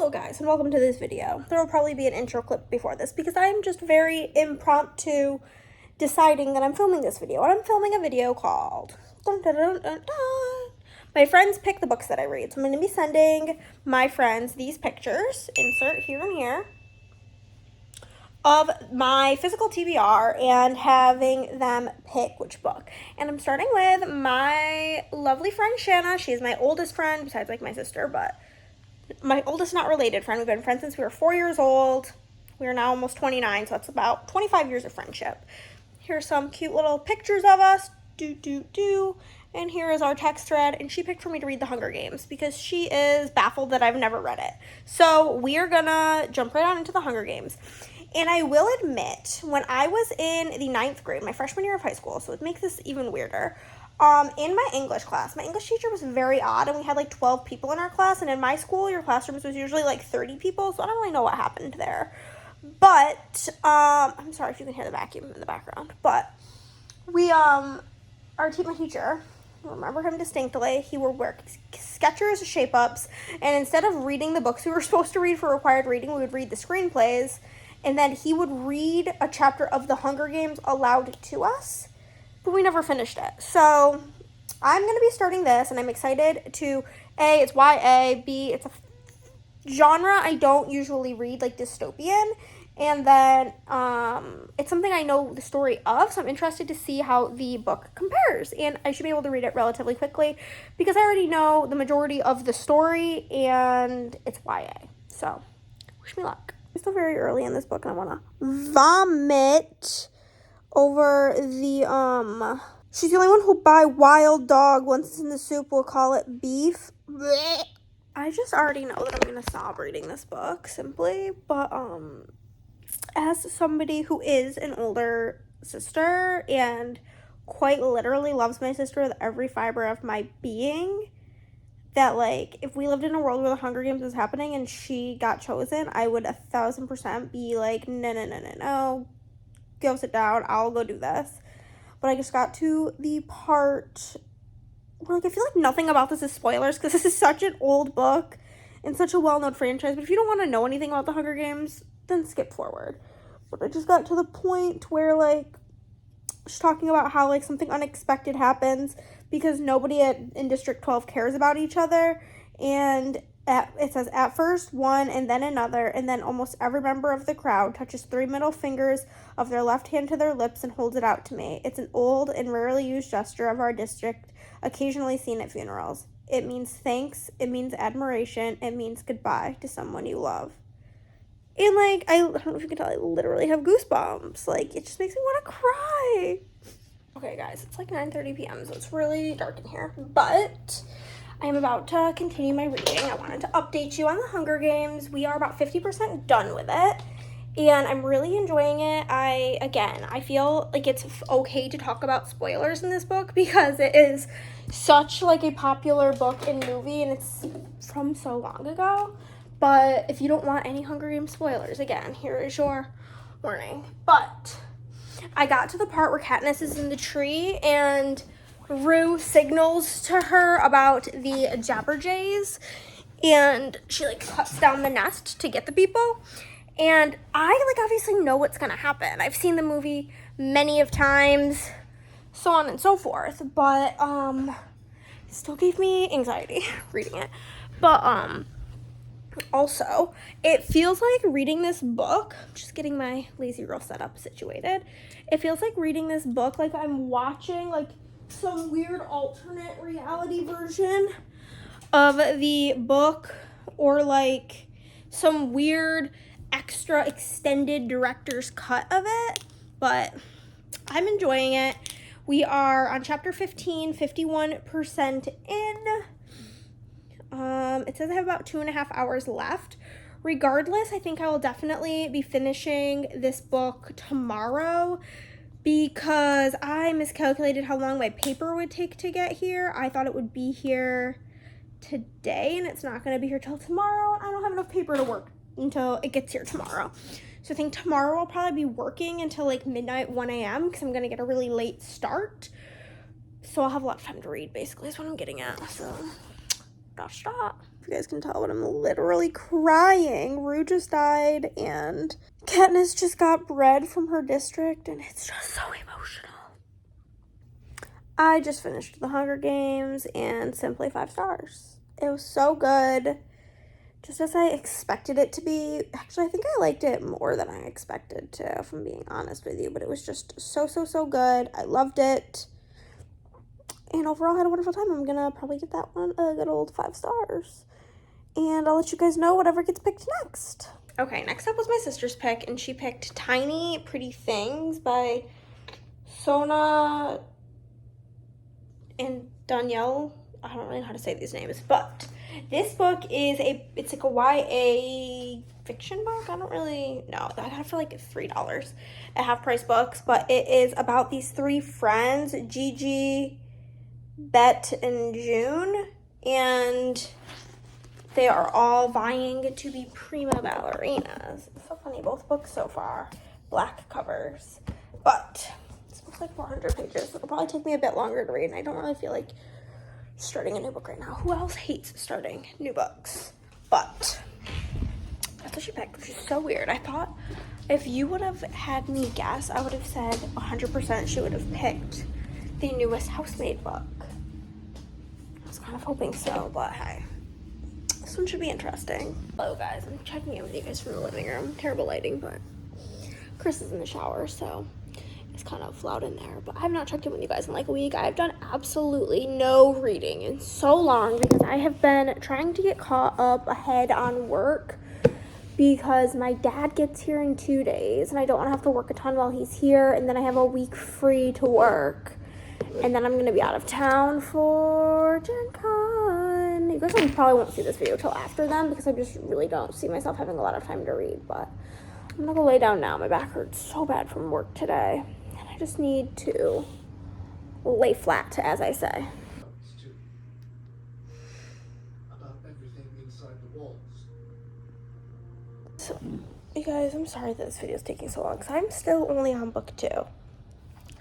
Hello guys, and welcome to this video. There will probably be an intro clip before this because I'm just very impromptu deciding that I'm filming this video. And I'm filming a video called dun, dun, dun, dun, dun. My friends pick the books that I read. So I'm going to be sending my friends these pictures, insert here and here, of my physical TBR and having them pick which book. And I'm starting with my lovely friend Shanna. She's my oldest friend, besides like my sister, but my oldest not related friend. We've been friends since we were 4 years old. We are now almost 29, so that's about 25 years of friendship. Here's some cute little pictures of us. And here is our text thread. And she picked for me to read The Hunger Games because she is baffled that I've never read it. So we are gonna jump right on into The Hunger Games. And I will admit, when I was in the 9th grade, my freshman year of high school, so it makes this even weirder, in my English class, my English teacher was very odd, and we had like 12 people in our class, and in my school, your classrooms was usually like 30 people, so I don't really know what happened there. But, I'm sorry if you can hear the vacuum in the background, but we, my teacher, I remember him distinctly, he would wear Skechers shape-ups, and instead of reading the books we were supposed to read for required reading, we would read the screenplays, and then he would read a chapter of The Hunger Games aloud to us, but we never finished it. So I'm going to be starting this, and I'm excited to, A, it's YA, B, it's a genre I don't usually read, like dystopian, and then it's something I know the story of, so I'm interested to see how the book compares, and I should be able to read it relatively quickly, because I already know the majority of the story, and it's YA, so wish me luck. It's still very early in this book, and I want to vomit over the, she's the only one who'll buy wild dog. Once it's in the soup, we'll call it beef. Blech. I just already know that I'm going to stop reading this book, simply, but, as somebody who is an older sister and quite literally loves my sister with every fiber of my being, that, like, if we lived in a world where The Hunger Games was happening and she got chosen, I would 1,000% be like, no, go sit down, I'll go do this. But I just got to the part where, like, I feel like nothing about this is spoilers because this is such an old book and such a well-known franchise. But if you don't want to know anything about The Hunger Games, then skip forward. But I just got to the point where, like, she's talking about how, like, something unexpected happens because nobody in District 12 cares about each other, and it says, at first one and then another, and then almost every member of the crowd touches 3 middle fingers of their left hand to their lips and holds it out to me. It's an old and rarely used gesture of our district, occasionally seen at funerals. It means thanks, it means admiration, it means goodbye to someone you love. And, like, I don't know if you can tell, I literally have goosebumps. Like, it just makes me want to cry. Okay, guys, it's like 9:30 p.m., so it's really dark in here. But I'm about to continue my reading. I wanted to update you on The Hunger Games. We are about 50% done with it, and I'm really enjoying it. I feel like it's okay to talk about spoilers in this book because it is such, like, a popular book and movie, and it's from so long ago. But if you don't want any Hunger Games spoilers, again, here is your warning. But I got to the part where Katniss is in the tree and Rue signals to her about the Jabberjays, and she, like, cuts down the nest to get the people. And I, like, obviously know what's gonna happen. I've seen the movie many of times, so on and so forth, but it still gave me anxiety reading it. But also, it feels like reading this book, I'm just getting my lazy girl setup situated, it feels like reading this book like I'm watching, like, some weird alternate reality version of the book, or, like, some weird extra extended director's cut of it, but I'm enjoying it. We are on chapter 15, 51% in. It says I have about 2.5 hours left. Regardless, I think I will definitely be finishing this book tomorrow because I miscalculated how long my paper would take to get here. I thought it would be here today, and it's not going to be here till tomorrow. I don't have enough paper to work until it gets here tomorrow. So I think tomorrow I'll probably be working until, like, midnight, 1 a.m. because I'm going to get a really late start. So I'll have a lot of time to read, basically, is what I'm getting at. So, stop. If you guys can tell, but I'm literally crying. Rue just died, and Katniss just got bred from her district, and it's just so emotional. I just finished The Hunger Games, and simply 5 stars. It was so good, just as I expected it to be. Actually, I think I liked it more than I expected to, if I'm being honest with you, but it was just so good. I loved it. And overall, I had a wonderful time. I'm gonna probably get that one a good old 5 stars. And I'll let you guys know whatever gets picked next. Okay, next up was my sister's pick, and she picked Tiny Pretty Things by Sona and Danielle. I don't really know how to say these names, but this book is it's like a YA fiction book. I don't really know. I got it for like $3 at Half Price Books, but it is about these 3 friends, Gigi, Bet, and June, and they are all vying to be prima ballerinas. It's so funny, both books so far, black covers, but this book's like 400 pages, so it'll probably take me a bit longer to read, and I don't really feel like starting a new book right now. Who else hates starting new books? But that's what she picked, which is so weird. I thought if you would have had me guess, I would have said 100% she would have picked the newest Housemaid book. I was kind of hoping so, but hey. This one should be interesting. Hello guys, I'm checking in with you guys from the living room. Terrible lighting, but Chris is in the shower, so it's kind of loud in there. But I have not checked in with you guys in like a week. I've done absolutely no reading in so long because I have been trying to get caught up ahead on work because my dad gets here in 2 days and I don't want to have to work a ton while he's here, and then I have a week free to work. And then I'm going to be out of town for Gen Con. You guys probably won't see this video till after then because I just really don't see myself having a lot of time to read. But I'm going to go lay down now. My back hurts so bad from work today. And I just need to lay flat, as I say. About everything inside the walls. So, you guys, I'm sorry that this video is taking so long because I'm still only on book 2.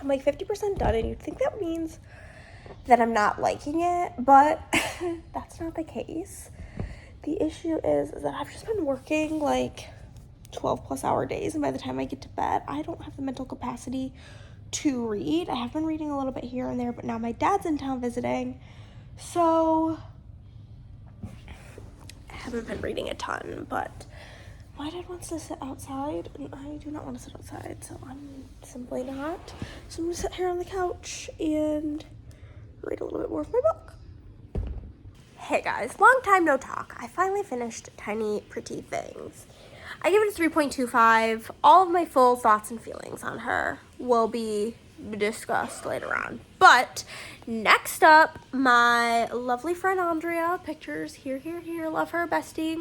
I'm like 50% done, and you'd think that means that I'm not liking it, but that's not the case. The issue is that I've just been working like 12 plus hour days, and by the time I get to bed, I don't have the mental capacity to read. I have been reading a little bit here and there, but now my dad's in town visiting, so I haven't been reading a ton, but my dad wants to sit outside, and I do not want to sit outside, so I'm simply not. So I'm going to sit here on the couch and read a little bit more of my book. Hey guys, long time no talk. I finally finished Tiny Pretty Things. I give it a 3.25. All of my full thoughts and feelings on her will be discussed later on. But next up, my lovely friend Andrea, pictures here, love her, bestie,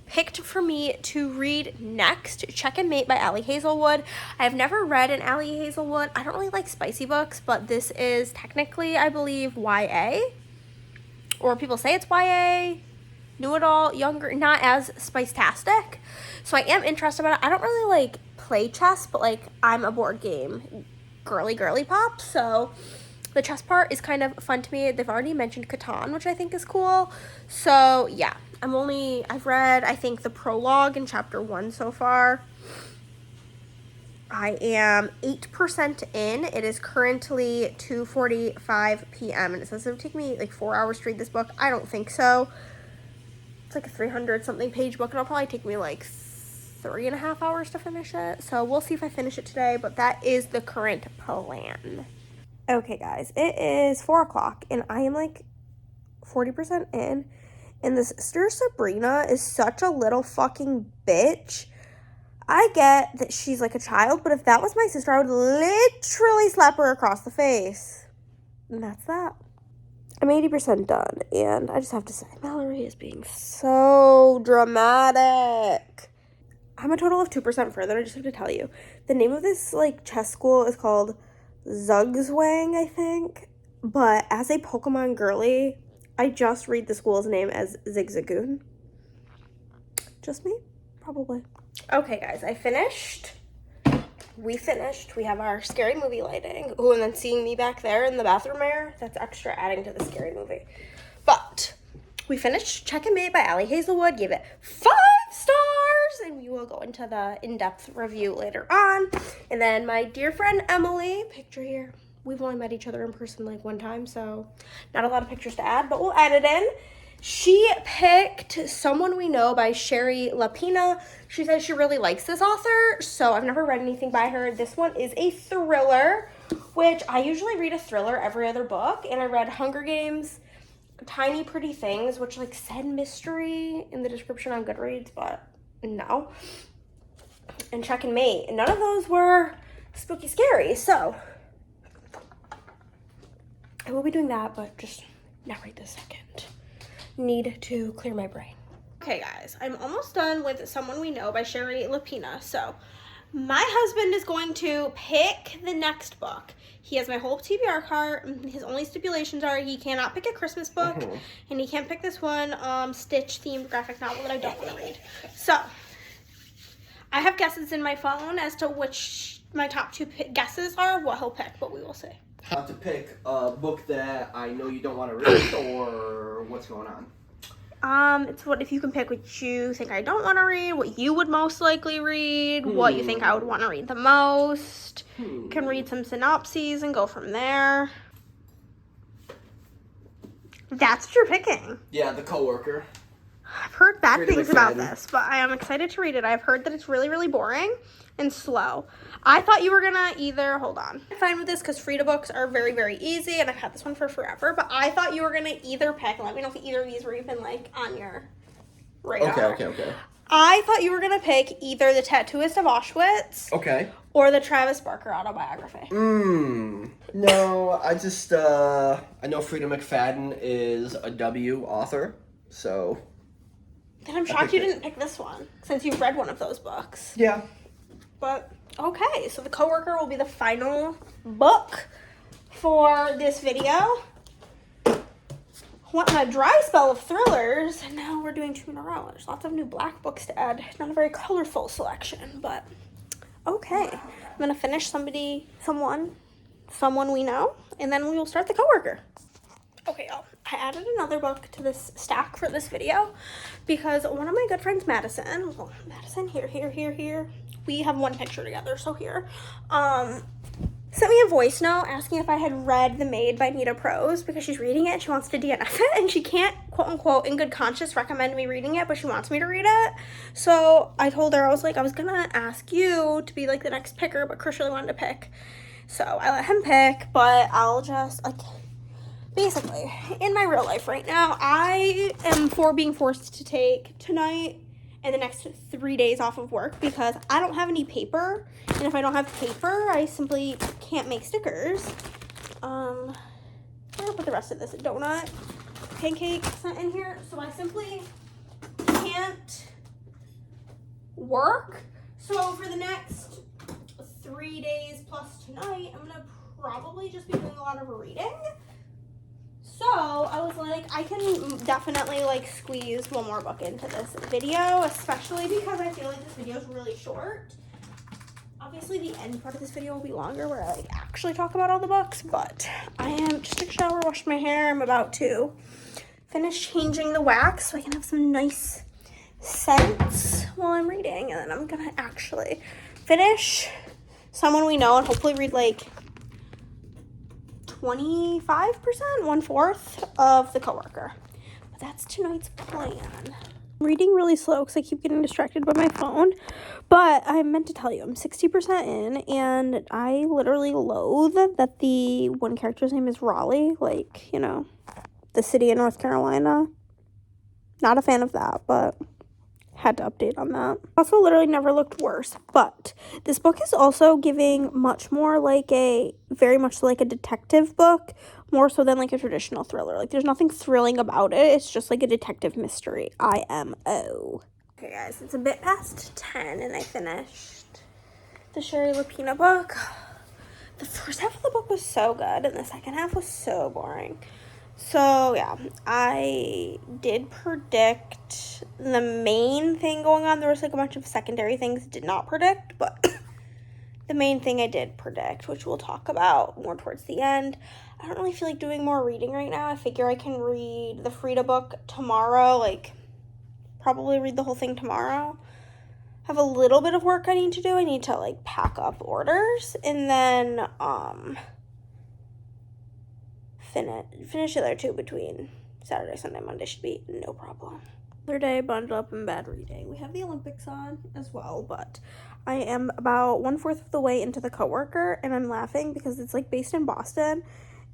picked for me to read next Check and Mate by Allie Hazelwood. I have never read an Allie Hazelwood. I don't really like spicy books, but this is technically, I believe, YA. Or people say it's YA. New adult, younger, not as spice-tastic. So I am interested about it. I don't really like play chess, but like I'm a board game girly pop. So the chess part is kind of fun to me. They've already mentioned Catan, which I think is cool. So yeah. I've read, I think, the prologue in chapter 1 so far. I am 8% in. It is currently 2:45 p.m. and it says it would take me like 4 hours to read this book. I don't think so. It's like a 300-something page book, and it'll probably take me like 3.5 hours to finish it. So we'll see if I finish it today, but that is the current plan. Okay, guys, it is 4 o'clock, and I am like 40% in. And the sister Sabrina is such a little fucking bitch. I get that she's like a child, but if that was my sister, I would literally slap her across the face. And that's that. I'm 80% done, and I just have to say, Mallory is being so dramatic. I'm a total of 2% further. I just have to tell you. The name of this like chess school is called Zugzwang, I think. But as a Pokemon girly, I just read the school's name as Zigzagoon. Just me? Probably. Okay, guys, I finished. We finished. We have our scary movie lighting. Ooh, and then seeing me back there in the bathroom mirror, that's extra adding to the scary movie. But we finished Check and Mate by Allie Hazelwood, gave it 5 stars, and we will go into the in-depth review later on. And then my dear friend Emily, picture here. We've only met each other in person like one time, so not a lot of pictures to add, but we'll add it in. She picked Someone We Know by Sherry Lapina. She says she really likes this author, so I've never read anything by her. This one is a thriller, which I usually read a thriller every other book, and I read Hunger Games, Tiny Pretty Things, which like said mystery in the description on Goodreads, but no. And Check and Mate, and none of those were spooky scary, so I will be doing that, but just not right this second. Need to clear my brain. Okay guys, I'm almost done with Someone We Know by Sherry Lapina. So my husband is going to pick the next book. He has my whole TBR card. His only stipulations are he cannot pick a Christmas book, and he can't pick this one Stitch themed graphic novel that I don't want to read. So I have guesses in my phone as to which my top 2 guesses are, what he'll pick, but we will see. Have to pick a book that I know you don't want to read, or what's going on? It's what if you can pick what you think I don't want to read, what you would most likely read, what you think I would want to read the most. Can read some synopses and go from there. That's what you're picking. Yeah, The Coworker. I've heard bad Freedom things about McFadden. this, but I am excited to read it. I've heard that it's really, really boring and slow. I thought you were gonna either, hold on. I'm fine with this because Frida books are very, very easy, and I've had this one for forever, but I thought you were gonna either pick, let me know if either of these were even like on your radar. Okay. I thought you were gonna pick either The Tattooist of Auschwitz Okay. or the Travis Barker autobiography. No, I know Freedom McFadden is a W author, so. And I'm shocked you didn't pick this one, since you've read one of those books. Yeah. But, okay, so The Coworker will be the final book for this video. Went on a dry spell of thrillers, and now we're doing 2 in a row. There's lots of new black books to add. Not a very colorful selection, but okay. I'm gonna finish Someone We Know, and then we will start The Coworker. Okay, y'all, I added another book to this stack for this video because one of my good friends, Madison, here, we have one picture together, so here, sent me a voice note asking if I had read The Maid by Nita Prose because she's reading it and she wants to DNF it, and she can't, quote unquote, in good conscience recommend me reading it, but she wants me to read it. So I told her, I was gonna ask you to be like the next picker, but Chris really wanted to pick. So I let him pick, but I'll just, basically, in my real life right now, I am being forced to take tonight and the next 3 days off of work because I don't have any paper. And if I don't have paper, I simply can't make stickers. I'm gonna put the rest of this donut pancake scent in here. So I simply can't work. So for the next 3 days plus tonight, I'm gonna probably just be doing a lot of reading. So I was like, I can definitely squeeze one more book into this video, especially because I feel like this video is really short. Obviously the end part of this video will be longer where I actually talk about all the books, but I am just took a shower, washed my hair. I'm about to finish changing the wax so I can have some nice scents while I'm reading, and then I'm gonna actually finish Someone We Know and hopefully read 25%, 1/4 of The Coworker. But that's tonight's plan. I'm reading really slow because I keep getting distracted by my phone. But I meant to tell you, I'm 60% in, and I literally loathe that the one character's name is Raleigh. The city in North Carolina. Not a fan of that, but had to update on that. Also literally never looked worse, but this book is also giving much more very much like a detective book, more so than a traditional thriller. There's nothing thrilling about it. It's just a detective mystery. IMO. Okay guys, it's a bit past 10 and I finished the Sherry Lapina book. The first half of the book was so good and the second half was so boring. So, yeah, I did predict the main thing going on. There was a bunch of secondary things I did not predict, but the main thing I did predict, which we'll talk about more towards the end. I don't really feel like doing more reading right now. I figure I can read the Frida book tomorrow, like probably read the whole thing tomorrow. Have a little bit of work I need to do. I need to like pack up orders and then finish it there too between Saturday, Sunday, Monday should be no problem. Other day, bundled up in bed reading. We have the Olympics on as well, but I am about 1/4 of the way into The Coworker, and I'm laughing because it's like based in Boston,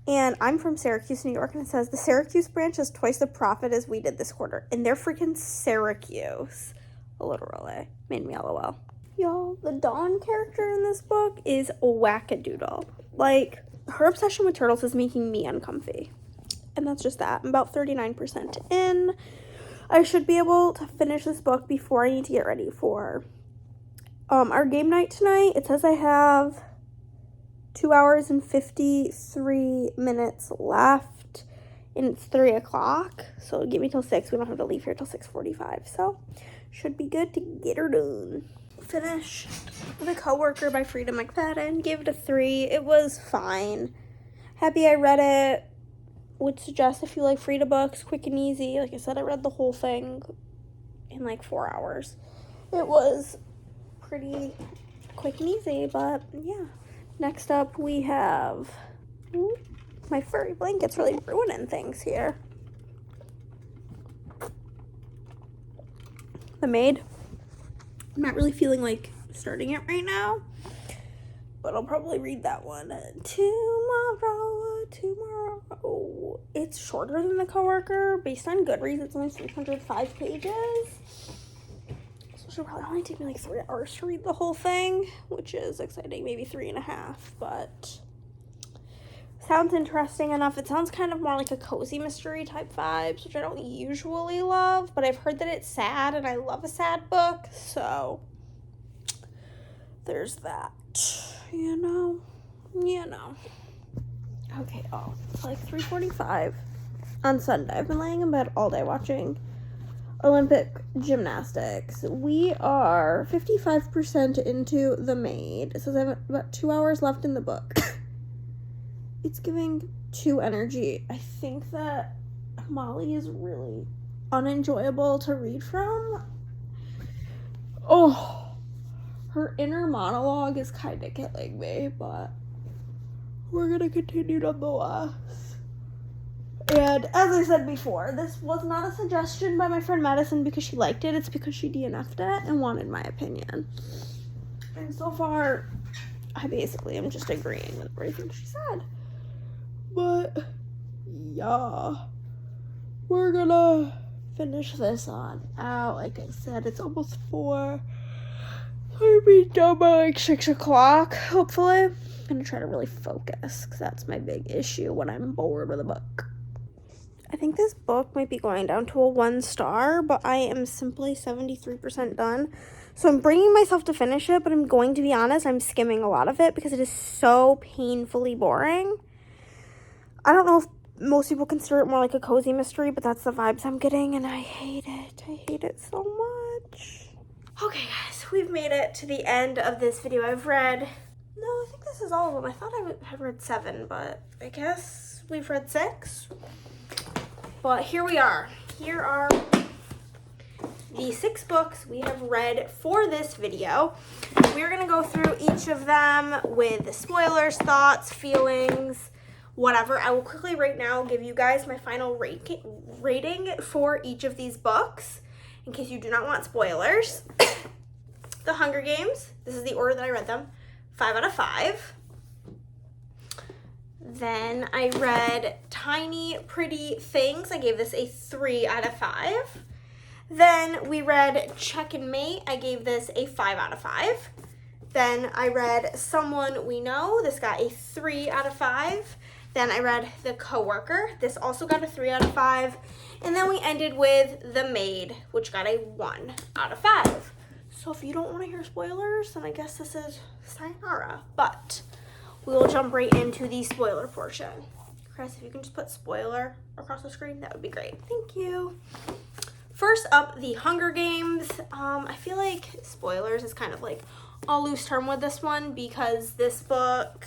and I'm from Syracuse, New York, and it says the Syracuse branch has twice the profit as we did this quarter, and they're freaking Syracuse, literally. Made me LOL. Y'all, the Dawn character in this book is wackadoodle. Like, her obsession with turtles is making me uncomfy, and that's just that. I'm about 39% in. I should be able to finish this book before I need to get ready for our game night tonight. It says I have 2 hours and 53 minutes left, and it's 3 o'clock, so it'll get me till 6. We don't have to leave here till 6:45, so should be good to get her done. Finish The Coworker by Frida McFadden. Gave it a 3. It was fine. Happy I read it. Would suggest if you like Frida books, quick and easy. Like I said, I read the whole thing in like 4 hours. It was pretty quick and easy, but yeah. Next up we have, my furry blanket's really ruining things here. The Maid. I'm not really feeling like starting it right now, but I'll probably read that one tomorrow. It's shorter than The Coworker. Based on Goodreads, it's only 305 pages. So it should probably only take me like 3 hours to read the whole thing, which is exciting. Maybe 3.5, but sounds interesting enough. It sounds kind of more like a cozy mystery type vibes, which I don't usually love, but I've heard that it's sad, and I love a sad book, so there's that, you know. Okay, it's like 3:45 on Sunday. I've been laying in bed all day watching Olympic gymnastics. We are 55% into The Maid. It says I have about 2 hours left in the book. It's giving 2 energy. I think that Molly is really unenjoyable to read from. Her inner monologue is kind of killing me, but we're gonna continue nonetheless. And as I said before, this was not a suggestion by my friend Madison because she liked it. It's because she DNF'd it and wanted my opinion. And so far, I basically am just agreeing with everything she said. But yeah, we're gonna finish this on out. Like I said, it's almost 4. I'll be done by like 6 o'clock, hopefully. I'm gonna try to really focus because that's my big issue when I'm bored with a book. I think this book might be going down to a 1 star, but I am simply 73% done. So I'm bringing myself to finish it, but I'm going to be honest, I'm skimming a lot of it because it is so painfully boring. I don't know if most people consider it more like a cozy mystery, but that's the vibes I'm getting, and I hate it. I hate it so much. Okay, guys, we've made it to the end of this video. I think this is all of them. I thought I had read 7, but I guess we've read 6. But here we are. Here are the 6 books we have read for this video. We're going to go through each of them with spoilers, thoughts, feelings, whatever. I will quickly right now give you guys my final rating for each of these books in case you do not want spoilers. The Hunger Games, this is the order that I read them, 5 out of 5. Then I read Tiny Pretty Things. I gave this a 3 out of 5. Then we read Check and Mate. I gave this a 5 out of 5. Then I read Someone We Know. This got a 3 out of 5. Then I read The Coworker. This also got a 3 out of 5. And then we ended with The Maid, which got a 1 out of 5. So if you don't want to hear spoilers, then I guess this is sayonara. But we will jump right into the spoiler portion. Chris, if you can just put spoiler across the screen, that would be great. Thank you. First up, The Hunger Games. I feel like spoilers is kind of like a loose term with this one because this book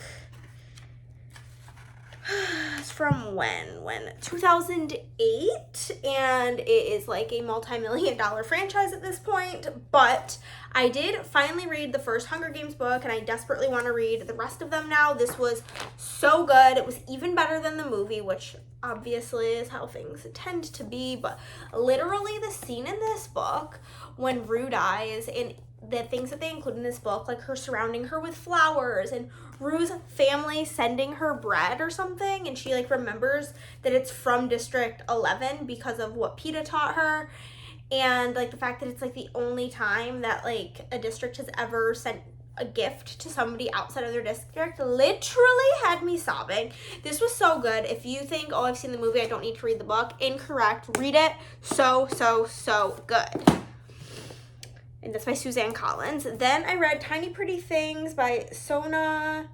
is from when? 2008, and it is like a multi-million-dollar franchise at this point, but I did finally read the first Hunger Games book, and I desperately want to read the rest of them now. This was so good. It was even better than the movie, which obviously is how things tend to be, but literally the scene in this book when Rue dies, and the things that they include in this book, like her surrounding her with flowers and Rue's family sending her bread or something, and she like remembers that it's from District 11 because of what PETA taught her, and like the fact that it's like the only time that like a district has ever sent a gift to somebody outside of their district literally had me sobbing. This was so good. If you think, oh, I've seen the movie, I don't need to read the book, incorrect. Read it. So good. And that's by Suzanne Collins. Then I read Tiny Pretty Things by Sona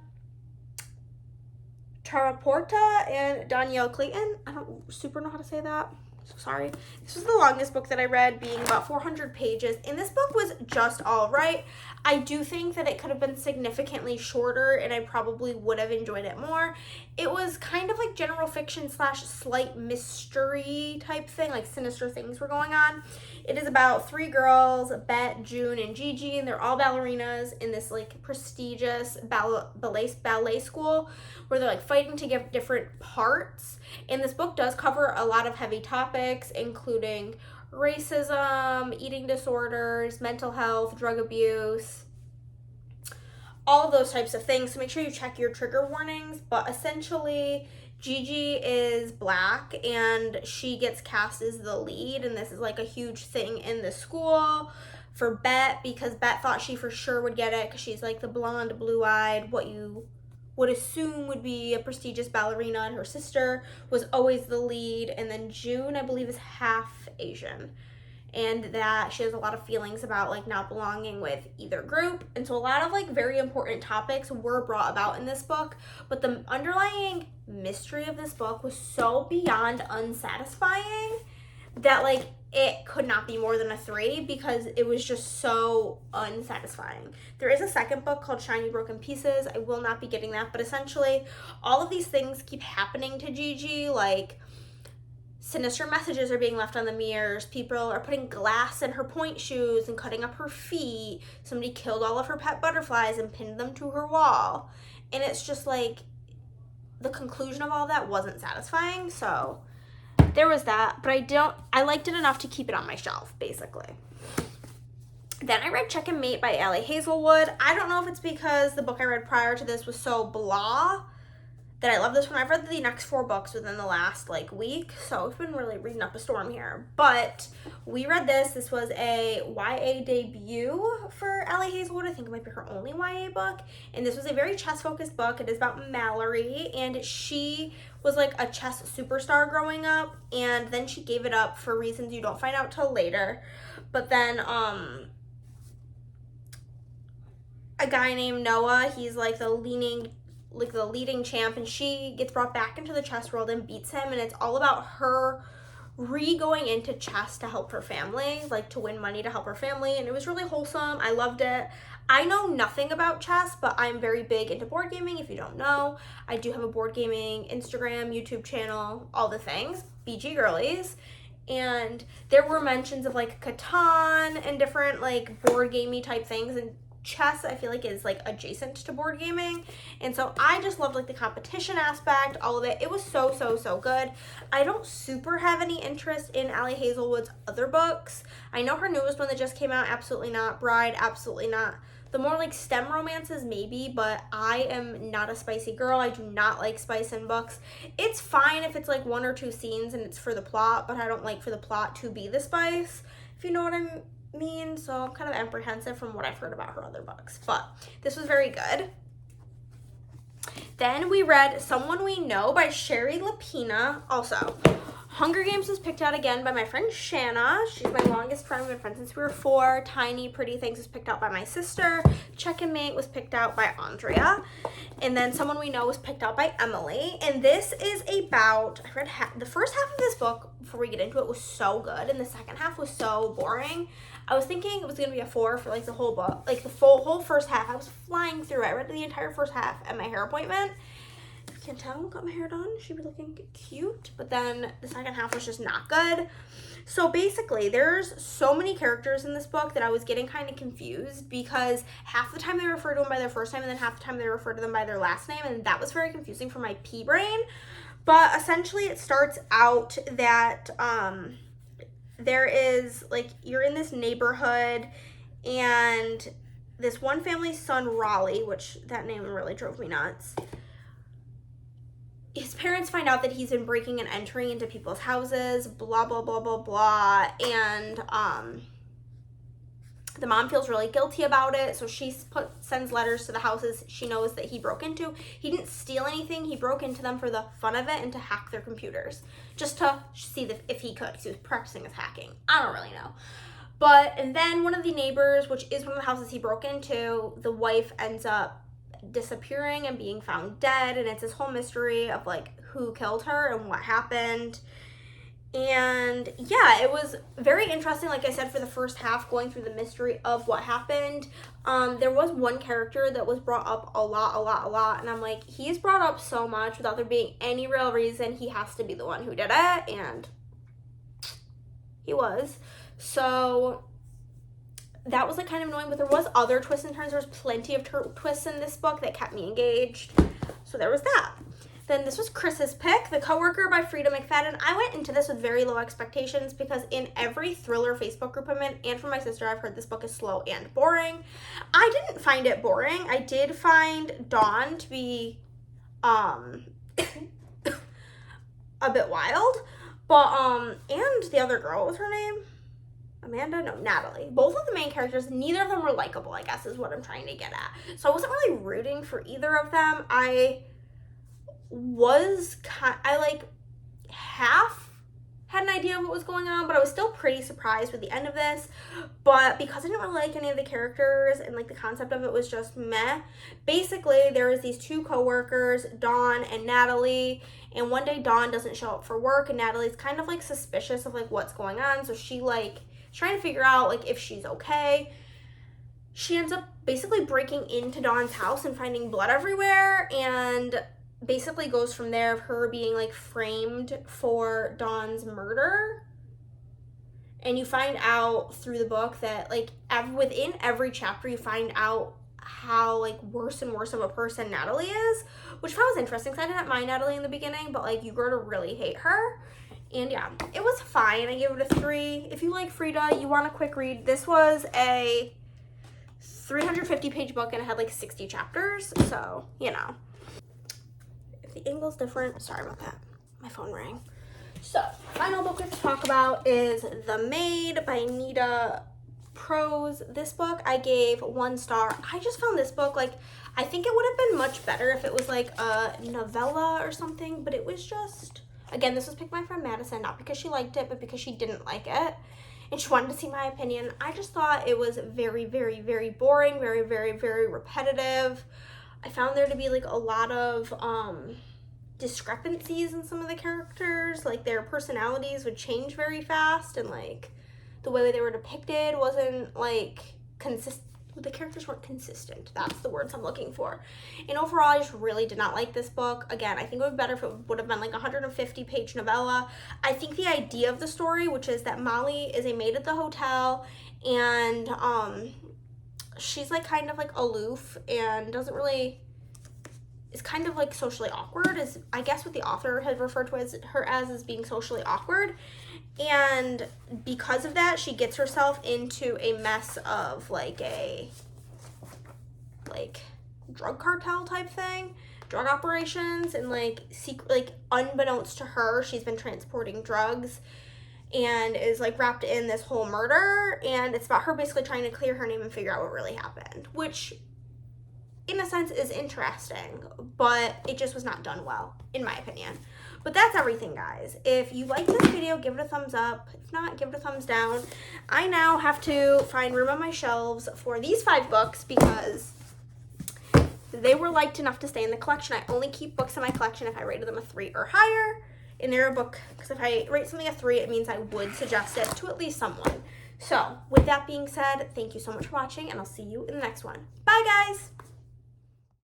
Taraporta and Danielle Clayton. I don't super know how to say that. So sorry. This was the longest book that I read, being about 400 pages. And this book was just all right. I do think that it could have been significantly shorter, and I probably would have enjoyed it more. It was kind of like general fiction / slight mystery type thing, like sinister things were going on. It is about 3 girls, Bet, June, and Gigi, and they're all ballerinas in this like prestigious ballet school where they're like fighting to get different parts. And this book does cover a lot of heavy topics, including racism, eating disorders, mental health, drug abuse, all of those types of things. So make sure you check your trigger warnings. But essentially, Gigi is black and she gets cast as the lead, and this is like a huge thing in the school for Bet, because Bet thought she for sure would get it because she's like the blonde, blue-eyed, what you would assume would be a prestigious ballerina, and her sister was always the lead. And then June, I believe, is half Asian, and that she has a lot of feelings about like not belonging with either group. And so a lot of like very important topics were brought about in this book, but the underlying mystery of this book was so beyond unsatisfying that like it could not be more than a 3 because it was just so unsatisfying. There is a second book called Shiny Broken Pieces. I will not be getting that, but essentially all of these things keep happening to Gigi, like sinister messages are being left on the mirrors, people are putting glass in her point shoes and cutting up her feet, somebody killed all of her pet butterflies and pinned them to her wall, and it's just like the conclusion of all that wasn't satisfying. So there was that, but I liked it enough to keep it on my shelf, basically. Then I read Check and Mate by Allie Hazelwood. I don't know if it's because the book I read prior to this was so blah that I love this one. I've read the next 4 books within the last like week, so I've been really reading up a storm here. But we read this. This was a YA debut for Allie Hazelwood. I think it might be her only YA book. And this was a very chess-focused book. It is about Mallory, and she was like a chess superstar growing up, and then she gave it up for reasons you don't find out till later. But then a guy named Noah, he's like the leading champ, and she gets brought back into the chess world and beats him, and it's all about her going into chess to help her family, like to win money to help her family, and it was really wholesome. I loved it. I know nothing about chess, but I'm very big into board gaming. If you don't know, I do have a board gaming Instagram, YouTube channel, all the things, BG Girlies. And there were mentions of like Catan and different like board gamey type things, and chess I feel like is like adjacent to board gaming, and so I just loved like the competition aspect, all of it. It was so good. I don't super have any interest in Allie Hazelwood's other books. I know her newest one that just came out, absolutely not. Bride, absolutely not. The more like STEM romances maybe, but I am not a spicy girl. I do not like spice in books. It's fine if it's like 1 or 2 scenes and it's for the plot, but I don't like for the plot to be the spice, if you know what I mean. So I'm kind of apprehensive from what I've heard about her other books, but this was very good. Then we read Someone We Know by Sherry Lapina. Also, Hunger Games was picked out again by my friend Shanna. She's my longest friend. We've been friends since we were 4. Tiny Pretty Things was picked out by my sister. Check and Mate was picked out by Andrea. And then Someone We Know was picked out by Emily. And this is about, I read the first half of this book before we get into it was so good, and the second half was so boring. I was thinking it was going to be a 4 for like the whole book, like the whole first half. I was flying through it. I read the entire first half at my hair appointment. can't tell, got my hair done. She'd be looking cute. But then the second half was just not good. So basically, there's so many characters in this book that I was getting kind of confused because half the time they refer to them by their first name and then half the time they refer to them by their last name. And that was very confusing for my pea brain. But essentially, it starts out that there is, like, you're in this neighborhood and this one family's son, Raleigh, which that name really drove me nuts. His parents find out that he's been breaking and entering into people's houses, blah, blah, blah, blah, blah. And the mom feels really guilty about it, so she sends letters to the houses she knows that he broke into. He didn't steal anything. He broke into them for the fun of it and to hack their computers, just to see if he could, because he was practicing his hacking. I don't really know. And then one of the neighbors, which is one of the houses he broke into, the wife ends up disappearing and being found dead, and it's this whole mystery of, like, who killed her and what happened. And yeah, it was very interesting, like I said, for the first half, going through the mystery of what happened. There was one character that was brought up a lot, and I'm like, he's brought up so much without there being any real reason. He has to be the one who did it, and he was. So that was, like, kind of annoying, but there was other twists and turns. There was plenty of twists in this book that kept me engaged. So there was that. Then this was Chris's pick, The Coworker by Frida McFadden. I went into this with very low expectations because in every thriller Facebook group I'm in, and from my sister, I've heard this book is slow and boring. I didn't find it boring. I did find Dawn to be a bit wild. And the other girl, what was her name? Amanda? No, Natalie. Both of the main characters, neither of them were likable, I guess, is what I'm trying to get at. So I wasn't really rooting for either of them. I half had an idea of what was going on, but I was still pretty surprised with the end of this. But because I didn't really like any of the characters and, like, the concept of it was just meh, basically there was these two co-workers, Dawn and Natalie, and one day Dawn doesn't show up for work and Natalie's kind of, like, suspicious of, like, what's going on, so she, like, is trying to figure out, like, if she's okay. She ends up basically breaking into Dawn's house and finding blood everywhere, and basically goes from there of her being, like, framed for Dawn's murder. And you find out through the book that, like, within every chapter you find out how, like, worse and worse of a person Natalie is, which I was interesting because I didn't mind Natalie in the beginning, but, like, you grow to really hate her. And yeah, it was fine. I gave it a 3. If you like Frida, you want a quick read, this was a 350-page book and it had, like, 60 chapters, so, you know. The angle's different. Sorry about that. My phone rang. So, final book we have to talk about is The Maid by Nita Prose. This book I gave 1 star. I just found this book, like, I think it would have been much better if it was, like, a novella or something, but it was just, again, this was picked by my friend Madison, not because she liked it, but because she didn't like it, and she wanted to see my opinion. I just thought it was very, very, very boring, very, very, very repetitive. I found there to be, like, a lot of discrepancies in some of the characters. Like, their personalities would change very fast, and, like, the way they were depicted wasn't, like, consistent. The characters weren't consistent. That's the words I'm looking for. And overall, I just really did not like this book. Again, I think it would be better if it would have been, like, a 150-page novella. I think the idea of the story, which is that Molly is a maid at the hotel, and she's, like, kind of, like, aloof and doesn't really, is kind of, like, socially awkward, is I guess what the author had referred to her as being socially awkward. And because of that, she gets herself into a mess of, like, a, like, drug cartel type thing, drug operations, and, like, secret, like, unbeknownst to her, she's been transporting drugs and is, like, wrapped in this whole murder, and it's about her basically trying to clear her name and figure out what really happened, which in a sense is interesting, but it just was not done well, in my opinion. But that's everything, guys. If you like this video, give it a thumbs up. If not, give it a thumbs down. I now have to find room on my shelves for these 5 books because they were liked enough to stay in the collection. I only keep books in my collection if I rated them a 3 or higher. And they're a book, because if I rate something a 3, it means I would suggest it to at least someone. So, with that being said, thank you so much for watching, and I'll see you in the next one. Bye, guys!